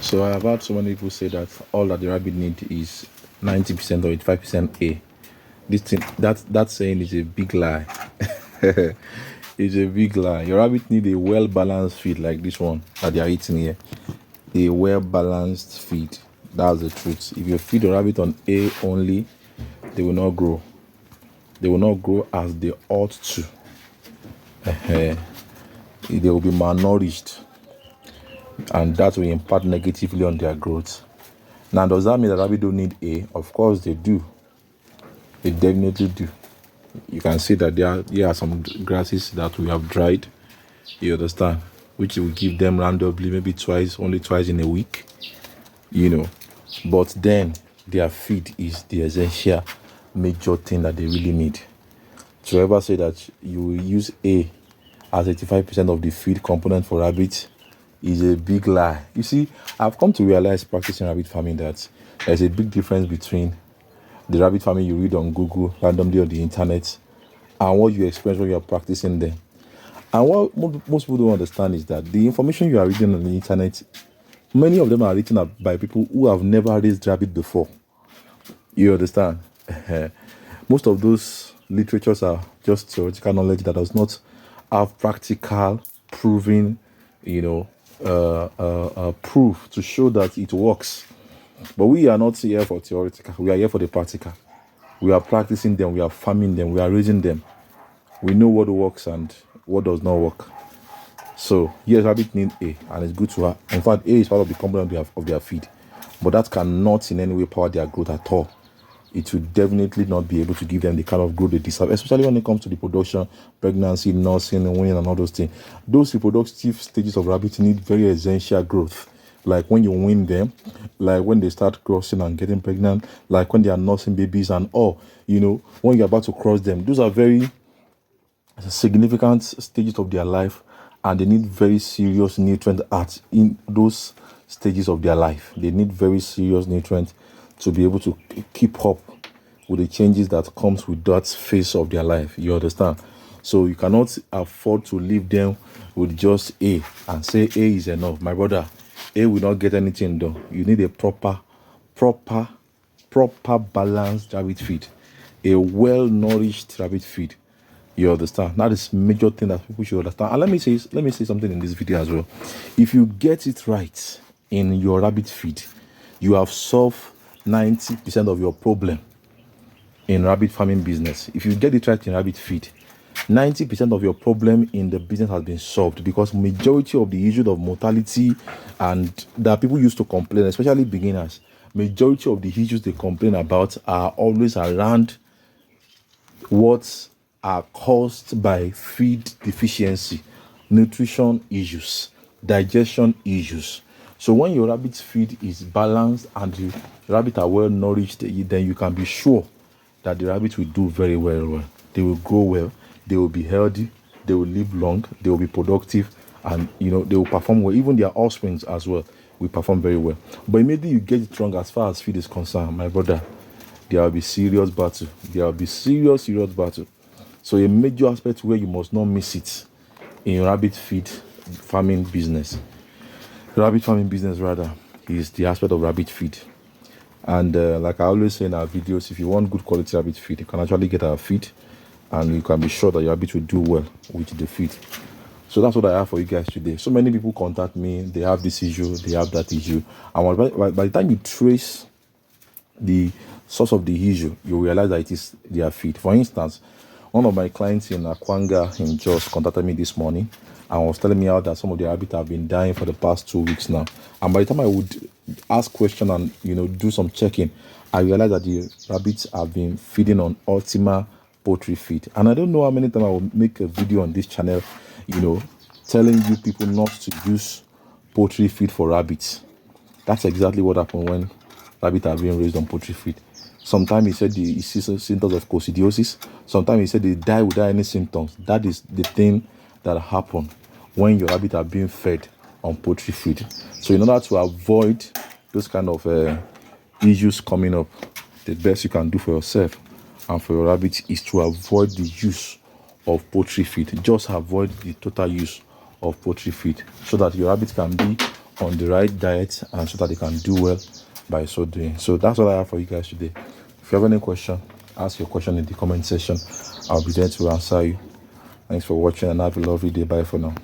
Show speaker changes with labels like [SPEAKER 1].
[SPEAKER 1] So I have heard so many people say that all that the rabbit need is 90% or 85% A. This thing, that saying is a big lie. It's a big lie. Your rabbit need a well balanced feed like this one that they are eating here. A well balanced feed. That's the truth. If you feed a rabbit on A only, they will not grow. They will not grow as they ought to. They will be malnourished, and that will impact negatively on their growth. Now, does that mean that rabbit don't need A? Of course they do. They definitely do. You can see that there are some grasses that we have dried. You understand? Which will give them randomly, maybe only twice in a week. But then their feed is the essential major thing that they really need. To ever say that you will use A as 85% of the feed component for rabbits is a big lie. You see, I've come to realize practicing rabbit farming that there's a big difference between the rabbit farming you read on Google randomly on the internet and what you experience when you are practicing them. And what most people don't understand is that the information you are reading on the internet, many of them are written up by people who have never raised rabbit before. You understand? Most of those literatures are just theoretical knowledge that does not have practical proven, proof to show that it works. But we are not here for theoretical. We are here for the practical. We are practicing them. We are farming them. We are raising them. We know what works and what does not work. So yes, rabbit need A, and it's good to have. In fact, A is part of the component of their feed, but that cannot in any way power their growth at all. It will definitely not be able to give them the kind of growth they deserve, especially when it comes to the production, pregnancy, nursing, and weaning, and all those things. Those reproductive stages of rabbits need very essential growth. Like when you wean them, like when they start crossing and getting pregnant, like when they are nursing babies and all, when you're about to cross them. Those are very significant stages of their life, and they need very serious nutrient in those stages of their life. They need very serious nutrients to be able to keep up with the changes that comes with that phase of their life. You understand? So you cannot afford to leave them with just A and say A is enough. My brother, A will not get anything done. You need a proper balanced rabbit feed, a well-nourished rabbit feed. You understand? That is major thing that people should understand. And let me say something in this video as well. If you get it right in your rabbit feed, you have solved 90% of your problem in rabbit farming business. If you get it right in rabbit feed, 90% of your problem in the business has been solved, because majority of the issue of mortality and that people used to complain, especially beginners, majority of the issues they complain about are always around what are caused by feed deficiency, nutrition issues, digestion issues. So when your rabbit's feed is balanced and the rabbit are well nourished, then you can be sure that the rabbit will do very well. They will grow well, they will be healthy, they will live long, they will be productive, and they will perform well. Even their offsprings as well will perform very well. But immediately you get it wrong as far as feed is concerned, my brother, there will be serious battle. There will be serious battle. So a major aspect where you must not miss it in rabbit feed farming business, is the aspect of rabbit feed. And like I always say in our videos, if you want good quality rabbit feed, you can actually get our feed, and you can be sure that your rabbit will do well with the feed. So that's what I have for you guys today. So many people contact me, they have this issue, they have that issue, and by the time you trace the source of the issue, you realize that it is their feed. For instance, one of my clients in Akwanga in Jos contacted me this morning and was telling me how that some of the rabbits have been dying for the past 2 weeks now. And by the time I would ask questions and do some checking, I realized that the rabbits have been feeding on Ultima poultry feed. And I don't know how many times I will make a video on this channel, telling you people not to use poultry feed for rabbits. That's exactly what happened when rabbits are being raised on poultry feed. Sometimes he said he sees symptoms of coccidiosis. Sometimes he said they die without any symptoms. That is the thing that happens when your rabbits are being fed on poultry feed. So in order to avoid those kind of issues coming up, the best you can do for yourself and for your rabbits is to avoid the use of poultry feed. Just avoid the total use of poultry feed so that your rabbits can be on the right diet, and so that they can do well by so doing. So that's all I have for you guys today. If you have any question, ask your question in the comment section. I'll be there to answer you. Thanks for watching and have a lovely day. Bye for now.